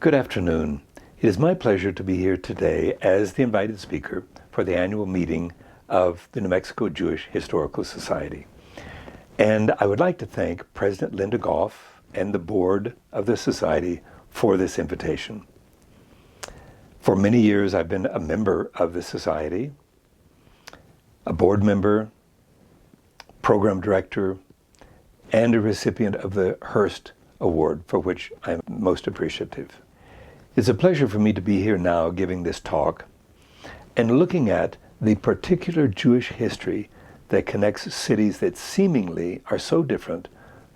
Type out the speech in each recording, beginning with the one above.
Good afternoon. It is my pleasure to be here today as the invited speaker for the annual meeting of the New Mexico Jewish Historical Society. And I would like to thank President Linda Goff and the board of the Society for this invitation. For many years, I've been a member of the Society, a board member, program director, and a recipient of the Hearst Award, for which I'm most appreciative. It's a pleasure for me to be here now giving this talk and looking at the particular Jewish history that connects cities that seemingly are so different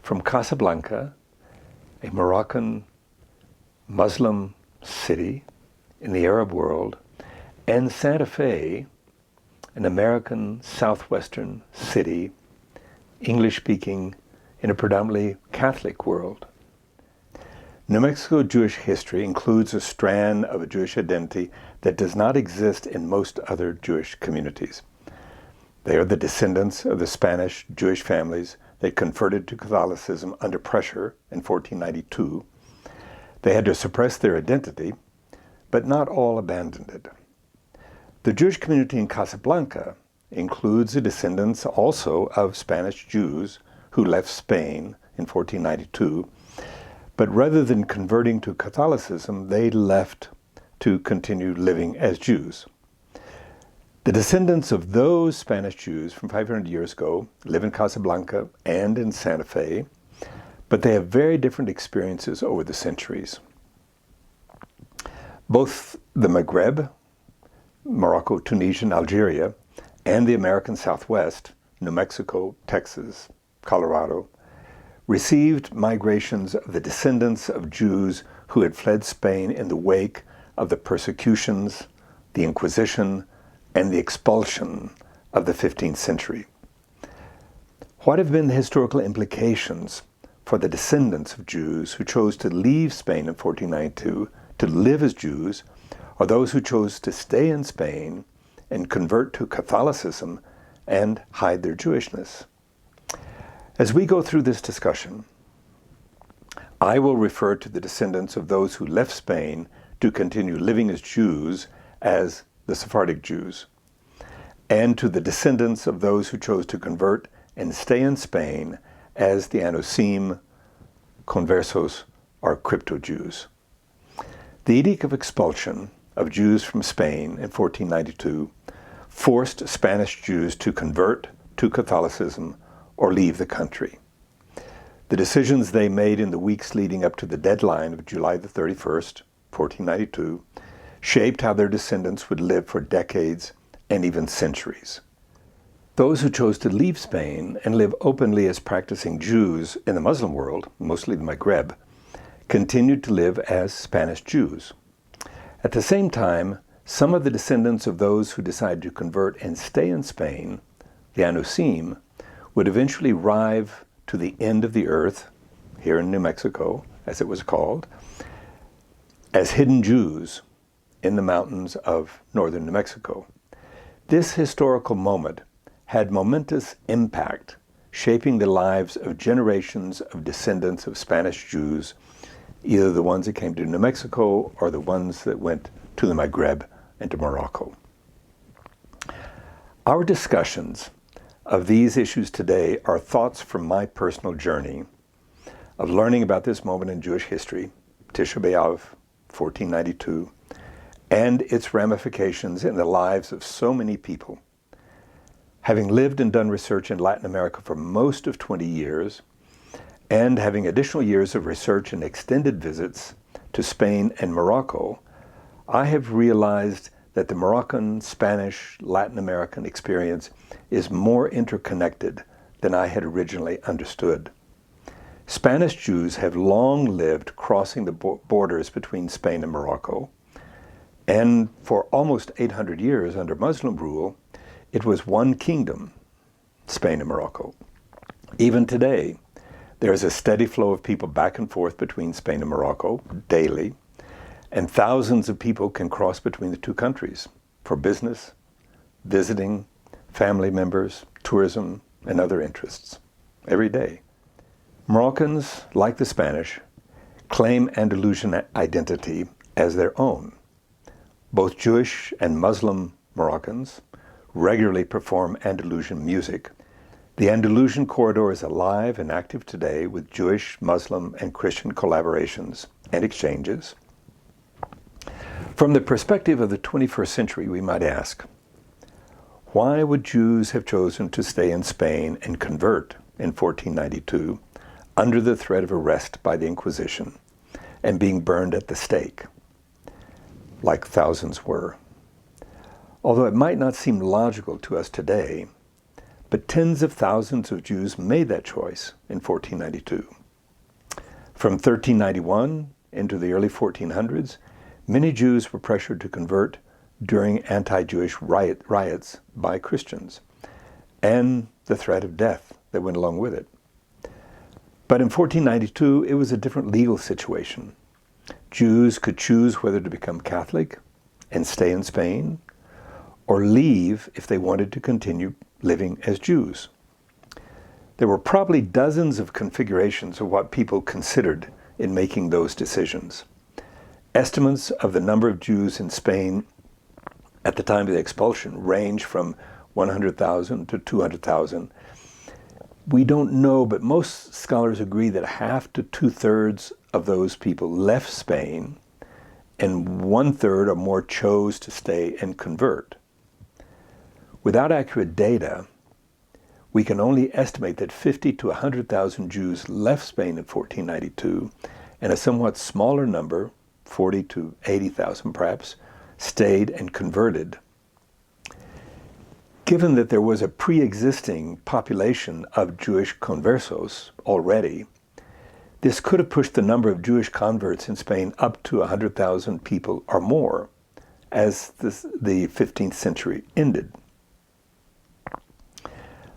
from Casablanca, a Moroccan Muslim city in the Arab world, and Santa Fe, an American southwestern city, English-speaking in a predominantly Catholic world. New Mexico Jewish history includes a strand of a Jewish identity that does not exist in most other Jewish communities. They are the descendants of the Spanish Jewish families that converted to Catholicism under pressure in 1492. They had to suppress their identity, but not all abandoned it. The Jewish community in Casablanca includes the descendants also of Spanish Jews who left Spain in 1492, but rather than converting to Catholicism, they left to continue living as Jews. The descendants of those Spanish Jews from 500 years ago live in Casablanca and in Santa Fe, but they have very different experiences over the centuries. Both the Maghreb, Morocco, Tunisia, and Algeria, and the American Southwest, New Mexico, Texas, Colorado, received migrations of the descendants of Jews who had fled Spain in the wake of the persecutions, the Inquisition, and the expulsion of the 15th century. What have been the historical implications for the descendants of Jews who chose to leave Spain in 1492 to live as Jews, or those who chose to stay in Spain and convert to Catholicism and hide their Jewishness? As we go through this discussion, I will refer to the descendants of those who left Spain to continue living as Jews as the Sephardic Jews, and to the descendants of those who chose to convert and stay in Spain as the Anusim, conversos, or crypto-Jews. The Edict of Expulsion of Jews from Spain in 1492 forced Spanish Jews to convert to Catholicism or leave the country. The decisions they made in the weeks leading up to the deadline of July the 31st, 1492, shaped how their descendants would live for decades and even centuries. Those who chose to leave Spain and live openly as practicing Jews in the Muslim world, mostly the Maghreb, continued to live as Spanish Jews. At the same time, some of the descendants of those who decided to convert and stay in Spain, the Anusim, would eventually arrive to the end of the earth, here in New Mexico, as it was called, as hidden Jews in the mountains of northern New Mexico. This historical moment had momentous impact, shaping the lives of generations of descendants of Spanish Jews, either the ones that came to New Mexico or the ones that went to the Maghreb and to Morocco. Our discussions of these issues today are thoughts from my personal journey of learning about this moment in Jewish history, Tisha B'Av, 1492, and its ramifications in the lives of so many people. Having lived and done research in Latin America for most of 20 years, and having additional years of research and extended visits to Spain and Morocco, I have realized that the Moroccan, Spanish, Latin American experience is more interconnected than I had originally understood. Spanish Jews have long lived crossing the borders between Spain and Morocco, and for almost 800 years under Muslim rule, it was one kingdom, Spain and Morocco. Even today, there is a steady flow of people back and forth between Spain and Morocco daily, and thousands of people can cross between the two countries for business, visiting, family members, tourism, and other interests every day. Moroccans, like the Spanish, claim Andalusian identity as their own. Both Jewish and Muslim Moroccans regularly perform Andalusian music. The Andalusian corridor is alive and active today with Jewish, Muslim, and Christian collaborations and exchanges. From the perspective of the 21st century, we might ask, why would Jews have chosen to stay in Spain and convert in 1492 under the threat of arrest by the Inquisition and being burned at the stake, like thousands were? Although it might not seem logical to us today, but tens of thousands of Jews made that choice in 1492. From 1391 into the early 1400s, many Jews were pressured to convert during anti-Jewish riots by Christians, and the threat of death that went along with it. But in 1492, it was a different legal situation. Jews could choose whether to become Catholic and stay in Spain, or leave if they wanted to continue living as Jews. There were probably dozens of configurations of what people considered in making those decisions. Estimates of the number of Jews in Spain at the time of the expulsion range from 100,000 to 200,000. We don't know, but most scholars agree that half to two-thirds of those people left Spain, and one-third or more chose to stay and convert. Without accurate data, we can only estimate that 50 to 100,000 Jews left Spain in 1492, and a somewhat smaller number, 40 to 80,000 perhaps, stayed and converted. Given that there was a pre-existing population of Jewish conversos already, this could have pushed the number of Jewish converts in Spain up to 100,000 people or more as the 15th century ended.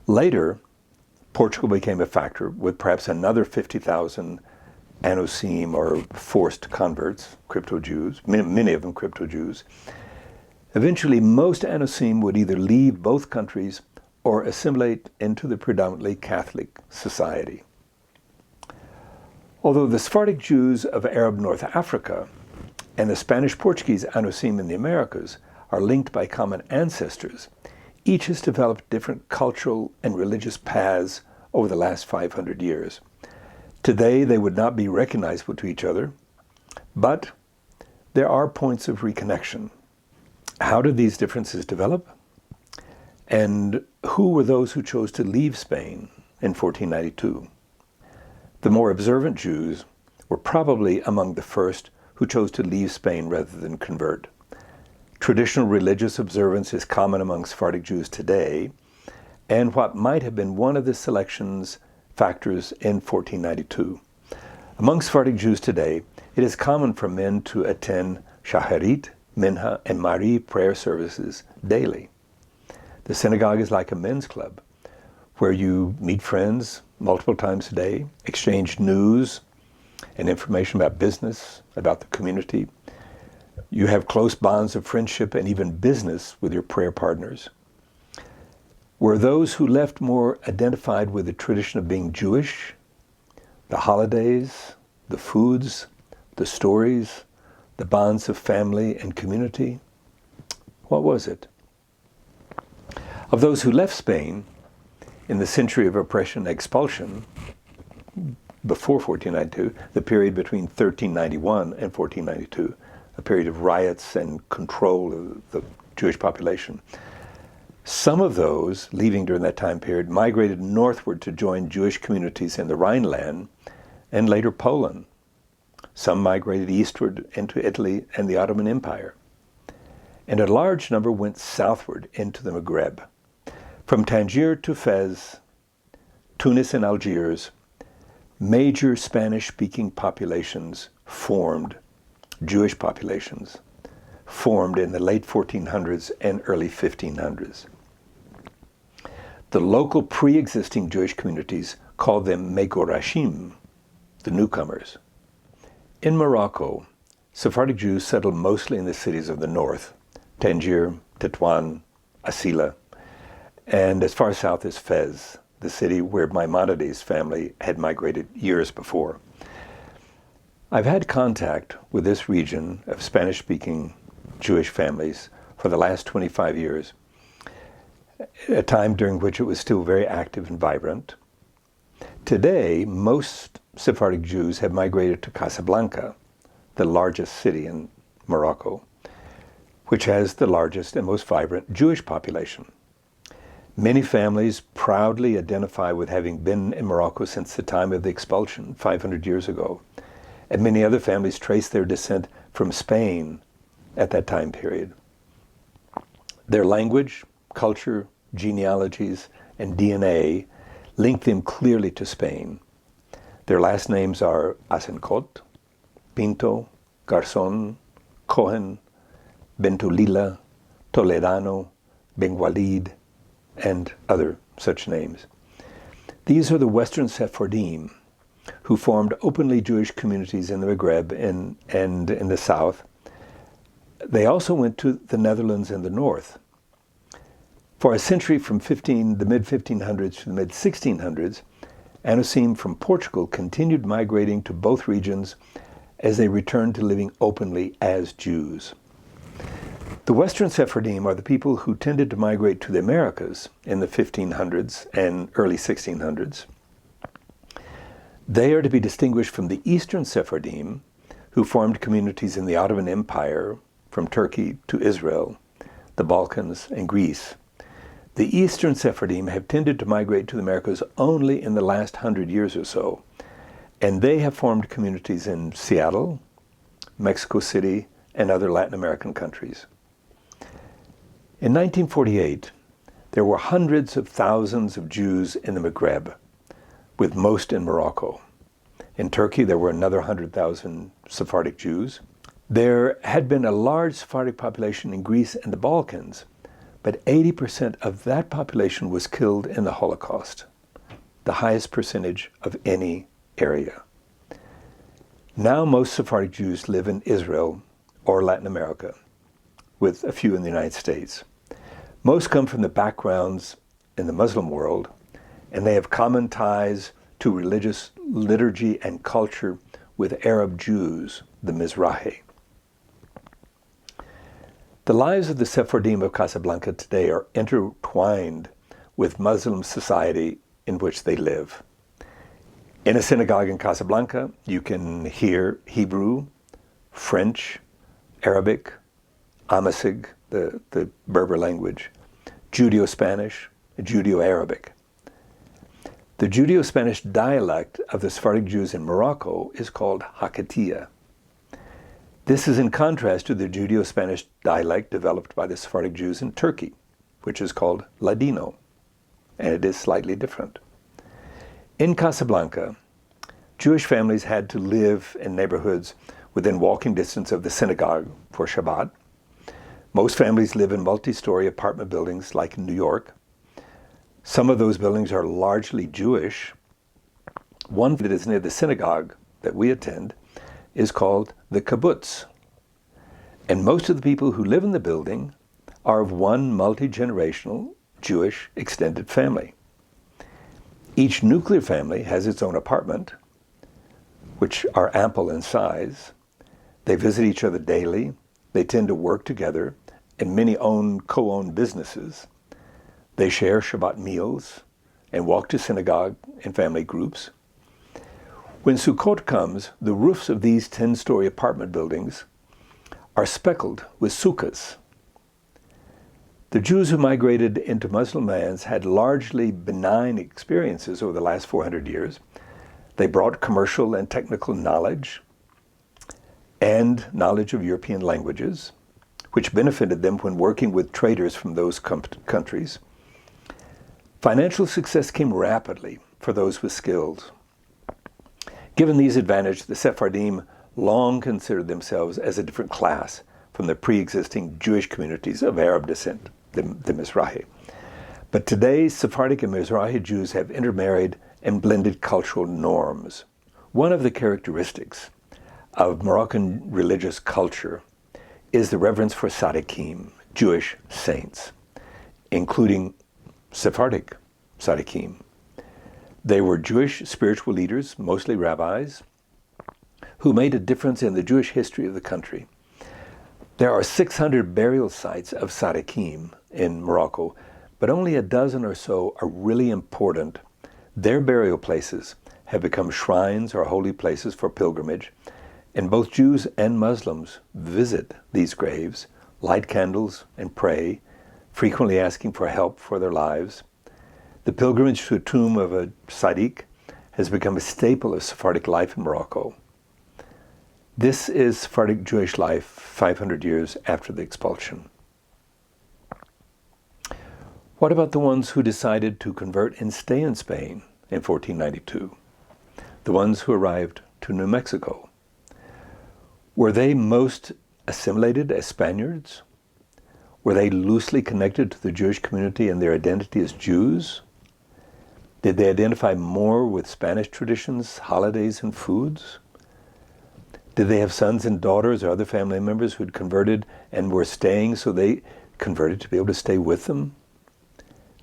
Later, Portugal became a factor with perhaps another 50,000 Anusim, or forced converts, crypto-Jews, many of them crypto-Jews. Eventually, most Anusim would either leave both countries or assimilate into the predominantly Catholic society. Although the Sephardic Jews of Arab North Africa and the Spanish-Portuguese Anusim in the Americas are linked by common ancestors, each has developed different cultural and religious paths over the last 500 years. Today, they would not be recognizable to each other, but there are points of reconnection. How did these differences develop? And who were those who chose to leave Spain in 1492? The more observant Jews were probably among the first who chose to leave Spain rather than convert. Traditional religious observance is common among Sephardic Jews today, and what might have been one of the selection's factors in 1492. Among Sephardic Jews today, it is common for men to attend Shacharit, Minha, and Mariv prayer services daily. The synagogue is like a men's club, where you meet friends multiple times a day, exchange news and information about business, about the community. You have close bonds of friendship and even business with your prayer partners. Were those who left more identified with the tradition of being Jewish, the holidays, the foods, the stories, the bonds of family and community? What was it? Of those who left Spain in the century of oppression and expulsion, before 1492, the period between 1391 and 1492, a period of riots and control of the Jewish population, some of those leaving during that time period migrated northward to join Jewish communities in the Rhineland and later Poland. Some migrated eastward into Italy and the Ottoman Empire. And a large number went southward into the Maghreb. From Tangier to Fez, Tunis and Algiers, major Spanish-speaking populations formed, Jewish populations, formed in the late 1400s and early 1500s. The local pre-existing Jewish communities called them Megorashim, the newcomers. In Morocco, Sephardic Jews settled mostly in the cities of the north, Tangier, Tetuan, Asila, and as far south as Fez, the city where Maimonides' family had migrated years before. I've had contact with this region of Spanish-speaking Jewish families for the last 25 years, a time during which it was still very active and vibrant. Today, most Sephardic Jews have migrated to Casablanca, the largest city in Morocco, which has the largest and most vibrant Jewish population. Many families proudly identify with having been in Morocco since the time of the expulsion 500 years ago, and many other families trace their descent from Spain at that time period. Their language, culture, genealogies, and DNA link them clearly to Spain. Their last names are Asencot, Pinto, Garzón, Cohen, Bentolila, Toledano, Bengualid, and other such names. These are the Western Sephardim, who formed openly Jewish communities in the Maghreb and in the south. They also went to the Netherlands in the north. For a century, from the mid-1500s to the mid-1600s, Anusim from Portugal continued migrating to both regions as they returned to living openly as Jews. The Western Sephardim are the people who tended to migrate to the Americas in the 1500s and early 1600s. They are to be distinguished from the Eastern Sephardim, who formed communities in the Ottoman Empire, from Turkey to Israel, the Balkans, and Greece. The Eastern Sephardim have tended to migrate to the Americas only in the last 100 years or so, and they have formed communities in Seattle, Mexico City, and other Latin American countries. In 1948, there were hundreds of thousands of Jews in the Maghreb, with most in Morocco. In Turkey, there were another 100,000 Sephardic Jews. There had been a large Sephardic population in Greece and the Balkans, but 80% of that population was killed in the Holocaust, the highest percentage of any area. Now most Sephardic Jews live in Israel or Latin America, with a few in the United States. Most come from the backgrounds in the Muslim world, and they have common ties to religious liturgy and culture with Arab Jews, the Mizrahi. The lives of the Sephardim of Casablanca today are intertwined with Muslim society in which they live. In a synagogue in Casablanca, you can hear Hebrew, French, Arabic, Amazigh, the Berber language, Judeo-Spanish, Judeo-Arabic. The Judeo-Spanish dialect of the Sephardic Jews in Morocco is called Hakatiya. This is in contrast to the Judeo-Spanish dialect developed by the Sephardic Jews in Turkey, which is called Ladino, and it is slightly different. In Casablanca, Jewish families had to live in neighborhoods within walking distance of the synagogue for Shabbat. Most families live in multi-story apartment buildings like in New York. Some of those buildings are largely Jewish. One that is near the synagogue that we attend is called the kibbutz. And most of the people who live in the building are of one multi-generational Jewish extended family. Each nuclear family has its own apartment, which are ample in size. They visit each other daily. They tend to work together, and many co-own businesses. They share Shabbat meals and walk to synagogue in family groups. When Sukkot comes, the roofs of these 10-story apartment buildings are speckled with sukkahs. The Jews who migrated into Muslim lands had largely benign experiences over the last 400 years. They brought commercial and technical knowledge and knowledge of European languages, which benefited them when working with traders from those countries. Financial success came rapidly for those with skills. Given these advantages, the Sephardim long considered themselves as a different class from the pre-existing Jewish communities of Arab descent, the Mizrahi. But today, Sephardic and Mizrahi Jews have intermarried and blended cultural norms. One of the characteristics of Moroccan religious culture is the reverence for Tzaddikim, Jewish saints, including Sephardic Tzaddikim. They were Jewish spiritual leaders, mostly rabbis, who made a difference in the Jewish history of the country. There are 600 burial sites of Tzaddikim in Morocco, but only a dozen or so are really important. Their burial places have become shrines or holy places for pilgrimage, and both Jews and Muslims visit these graves, light candles, and pray, frequently asking for help for their lives. The pilgrimage to a tomb of a tzaddik has become a staple of Sephardic life in Morocco. This is Sephardic Jewish life 500 years after the expulsion. What about the ones who decided to convert and stay in Spain in 1492? The ones who arrived to New Mexico. Were they most assimilated as Spaniards? Were they loosely connected to the Jewish community and their identity as Jews? Did they identify more with Spanish traditions, holidays, and foods? Did they have sons and daughters or other family members who had converted and were staying, so they converted to be able to stay with them?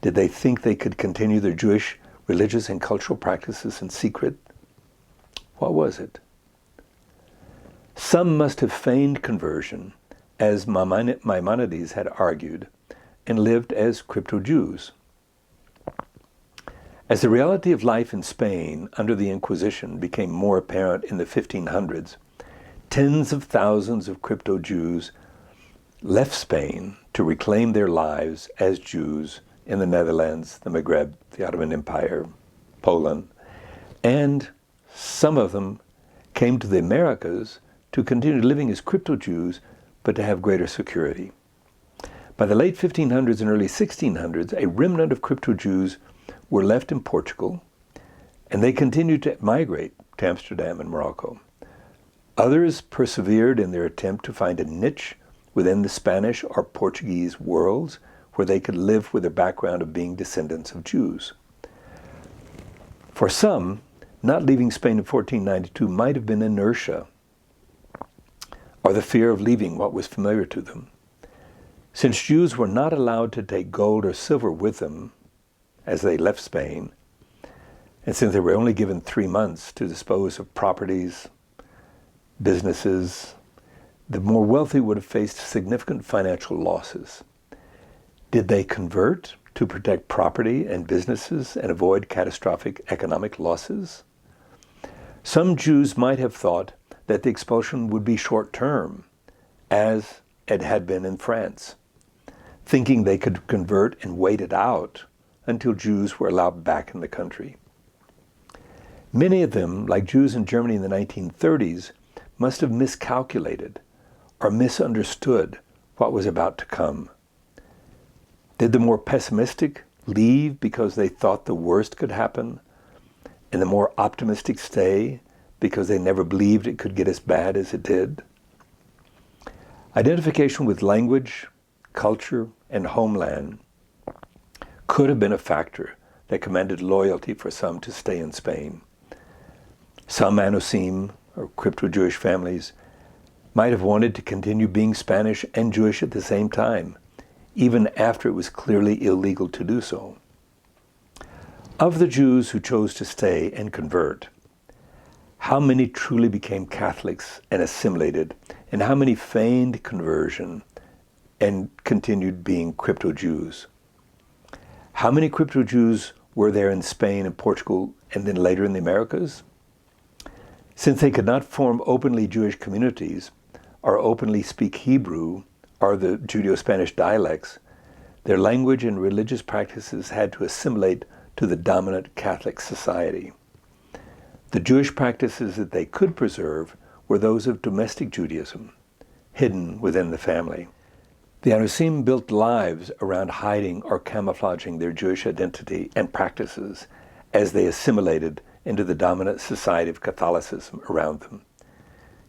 Did they think they could continue their Jewish religious and cultural practices in secret? What was it? Some must have feigned conversion, as Maimonides had argued, and lived as crypto-Jews. As the reality of life in Spain under the Inquisition became more apparent in the 1500s, tens of thousands of crypto-Jews left Spain to reclaim their lives as Jews in the Netherlands, the Maghreb, the Ottoman Empire, Poland, and some of them came to the Americas to continue living as crypto-Jews, but to have greater security. By the late 1500s and early 1600s, a remnant of crypto-Jews were left in Portugal, and they continued to migrate to Amsterdam and Morocco. Others persevered in their attempt to find a niche within the Spanish or Portuguese worlds where they could live with their background of being descendants of Jews. For some, not leaving Spain in 1492 might have been inertia or the fear of leaving what was familiar to them. Since Jews were not allowed to take gold or silver with them as they left Spain, and since they were only given 3 months to dispose of properties, businesses, the more wealthy would have faced significant financial losses. Did they convert to protect property and businesses and avoid catastrophic economic losses? Some Jews might have thought that the expulsion would be short-term, as it had been in France, thinking they could convert and wait it out until Jews were allowed back in the country. Many of them, like Jews in Germany in the 1930s, must have miscalculated or misunderstood what was about to come. Did the more pessimistic leave because they thought the worst could happen, and the more optimistic stay because they never believed it could get as bad as it did? Identification with language, culture, and homeland could have been a factor that commanded loyalty for some to stay in Spain. Some Anusim, or crypto-Jewish families, might have wanted to continue being Spanish and Jewish at the same time, even after it was clearly illegal to do so. Of the Jews who chose to stay and convert, how many truly became Catholics and assimilated, and how many feigned conversion and continued being crypto-Jews? How many crypto-Jews were there in Spain and Portugal and then later in the Americas? Since they could not form openly Jewish communities or openly speak Hebrew or the Judeo-Spanish dialects, their language and religious practices had to assimilate to the dominant Catholic society. The Jewish practices that they could preserve were those of domestic Judaism, hidden within the family. The Anusim built lives around hiding or camouflaging their Jewish identity and practices as they assimilated into the dominant society of Catholicism around them.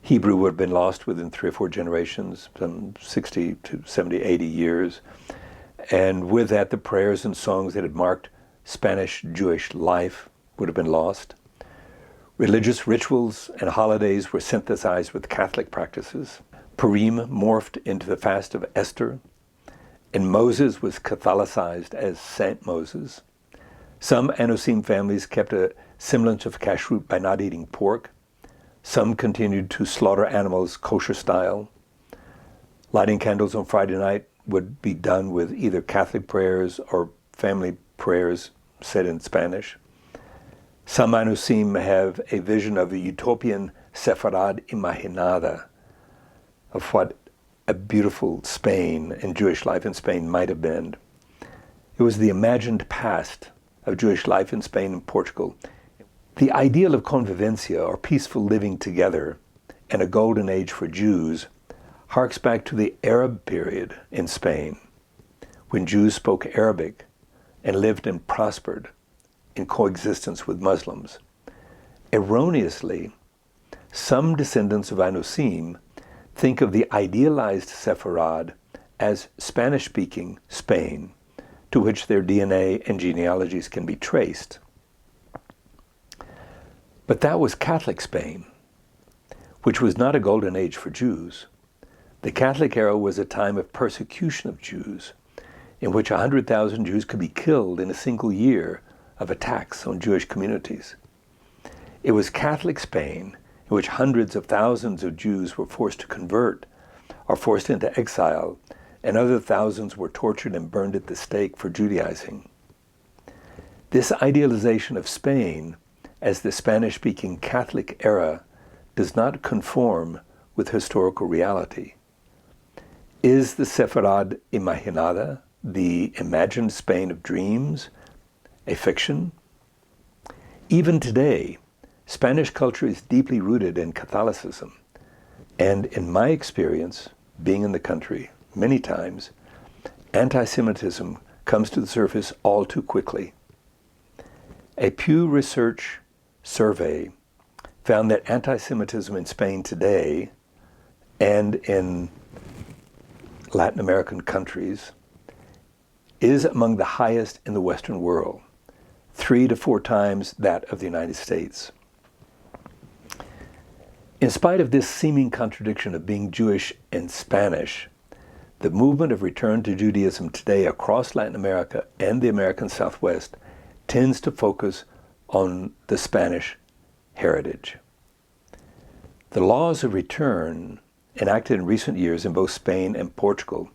Hebrew would have been lost within 3 or 4 generations, some 60 to 70, 80 years. And with that, the prayers and songs that had marked Spanish Jewish life would have been lost. Religious rituals and holidays were synthesized with Catholic practices. Purim morphed into the fast of Esther, and Moses was Catholicized as Saint Moses. Some Anusim families kept a semblance of kashrut by not eating pork. Some continued to slaughter animals kosher style. Lighting candles on Friday night would be done with either Catholic prayers or family prayers said in Spanish. Some Anusim have a vision of a utopian Sephardic imaginada, of what a beautiful Spain and Jewish life in Spain might have been. It was the imagined past of Jewish life in Spain and Portugal. The ideal of convivencia, or peaceful living together, and a golden age for Jews, harks back to the Arab period in Spain, when Jews spoke Arabic and lived and prospered in coexistence with Muslims. Erroneously, some descendants of Anusim think of the idealized Sepharad as Spanish-speaking Spain, to which their DNA and genealogies can be traced. But that was Catholic Spain, which was not a golden age for Jews. The Catholic era was a time of persecution of Jews, in which 100,000 Jews could be killed in a single year of attacks on Jewish communities. It was Catholic Spain in which hundreds of thousands of Jews were forced to convert or forced into exile, and other thousands were tortured and burned at the stake for Judaizing. This idealization of Spain as the Spanish-speaking Catholic era does not conform with historical reality. Is the Sepharad imaginada, the imagined Spain of dreams, a fiction? Even today, Spanish culture is deeply rooted in Catholicism, and in my experience, being in the country many times, anti-Semitism comes to the surface all too quickly. A Pew Research survey found that anti-Semitism in Spain today and in Latin American countries is among the highest in the Western world, 3 to 4 times that of the United States. In spite of this seeming contradiction of being Jewish and Spanish, the movement of return to Judaism today across Latin America and the American Southwest tends to focus on the Spanish heritage. The laws of return enacted in recent years in both Spain and Portugal,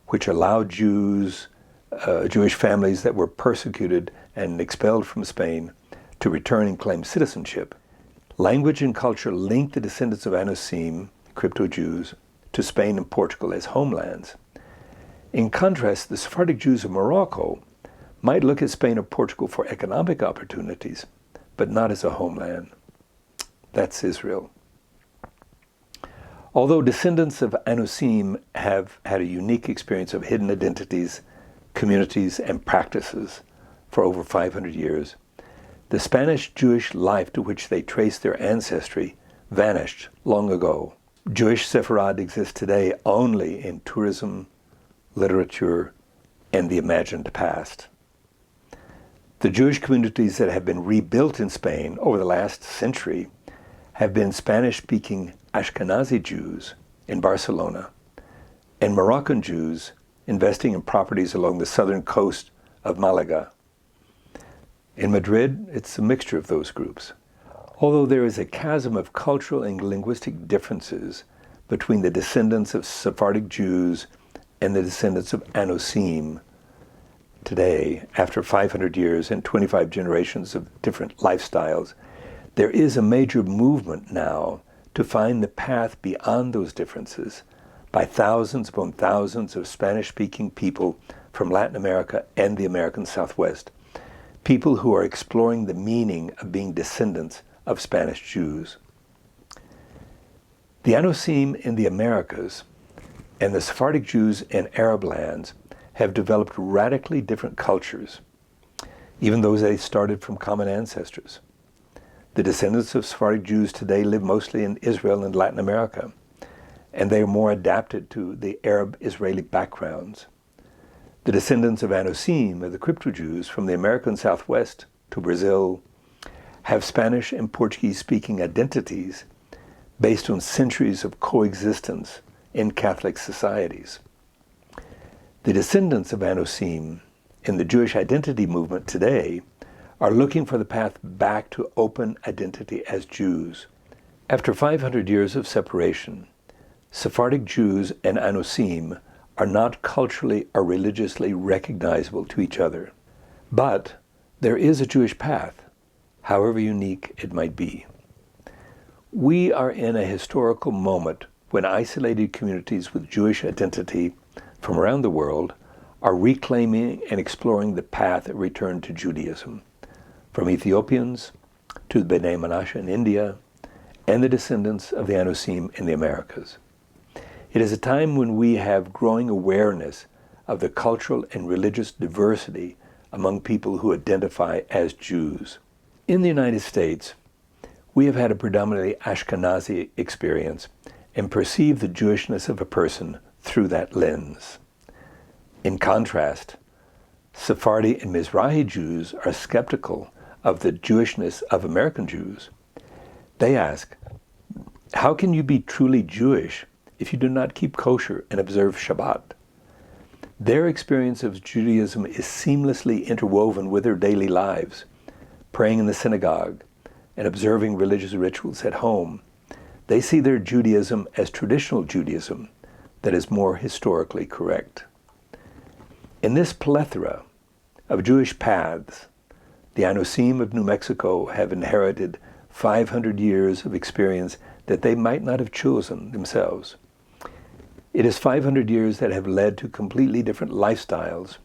which allowed Jewish families that were persecuted and expelled from Spain to return and claim citizenship. Language and culture link the descendants of Anusim, crypto-Jews, to Spain and Portugal as homelands. In contrast, the Sephardic Jews of Morocco might look at Spain or Portugal for economic opportunities, but not as a homeland. That's Israel. Although descendants of Anusim have had a unique experience of hidden identities, communities, and practices for over 500 years, the Spanish Jewish life to which they trace their ancestry vanished long ago. Jewish Sepharad exists today only in tourism, literature, and the imagined past. The Jewish communities that have been rebuilt in Spain over the last century have been Spanish-speaking Ashkenazi Jews in Barcelona and Moroccan Jews investing in properties along the southern coast of Malaga. In Madrid, it's a mixture of those groups. Although there is a chasm of cultural and linguistic differences between the descendants of Sephardic Jews and the descendants of Anusim today, after 500 years and 25 generations of different lifestyles, there is a major movement now to find the path beyond those differences by thousands upon thousands of Spanish-speaking people from Latin America and the American Southwest, people who are exploring the meaning of being descendants of Spanish Jews. The Anusim in the Americas and the Sephardic Jews in Arab lands have developed radically different cultures, even though they started from common ancestors. The descendants of Sephardic Jews today live mostly in Israel and Latin America, and they are more adapted to the Arab-Israeli backgrounds. The descendants of Anusim, or the crypto-Jews from the American Southwest to Brazil, have Spanish and Portuguese-speaking identities based on centuries of coexistence in Catholic societies. The descendants of Anusim in the Jewish identity movement today are looking for the path back to open identity as Jews, After 500 years of separation, Sephardic Jews and Anusim are not culturally or religiously recognizable to each other. But there is a Jewish path, however unique it might be. We are in a historical moment when isolated communities with Jewish identity from around the world are reclaiming and exploring the path of return to Judaism, from Ethiopians to the B'nai Menashe in India and the descendants of the Anusim in the Americas. It is a time when we have growing awareness of the cultural and religious diversity among people who identify as Jews. In the United States, we have had a predominantly Ashkenazi experience and perceive the Jewishness of a person through that lens. In contrast, Sephardi and Mizrahi Jews are skeptical of the Jewishness of American Jews. They ask, how can you be truly Jewish if you do not keep kosher and observe Shabbat? Their experience of Judaism is seamlessly interwoven with their daily lives, praying in the synagogue and observing religious rituals at home. They see their Judaism as traditional Judaism that is more historically correct. In this plethora of Jewish paths, the Anusim of New Mexico have inherited 500 years of experience that they might not have chosen themselves. It is 500 years that have led to completely different lifestyles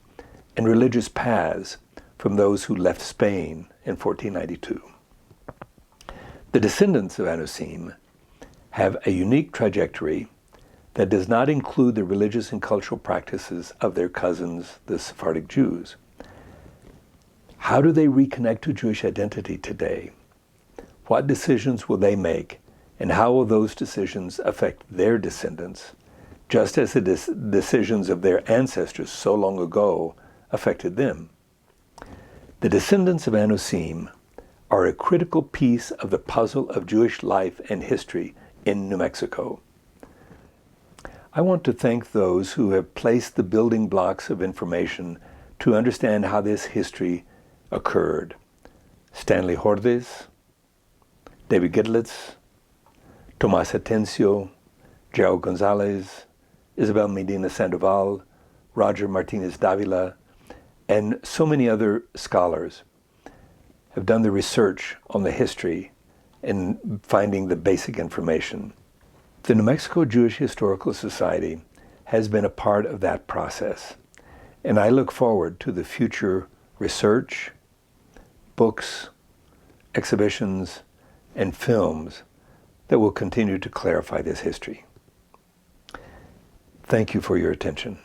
and religious paths from those who left Spain in 1492. The descendants of Anusim have a unique trajectory that does not include the religious and cultural practices of their cousins, the Sephardic Jews. How do they reconnect to Jewish identity today? What decisions will they make, and how will those decisions affect their descendants, just as the decisions of their ancestors so long ago affected them? The descendants of Anusim are a critical piece of the puzzle of Jewish life and history in New Mexico. I want to thank those who have placed the building blocks of information to understand how this history occurred. Stanley Hordes, David Gidlitz, Tomas Atencio, Gerald Gonzalez, Isabel Medina Sandoval, Roger Martinez Davila, and so many other scholars have done the research on the history and finding the basic information. The New Mexico Jewish Historical Society has been a part of that process, and I look forward to the future research, books, exhibitions, and films that will continue to clarify this history. Thank you for your attention.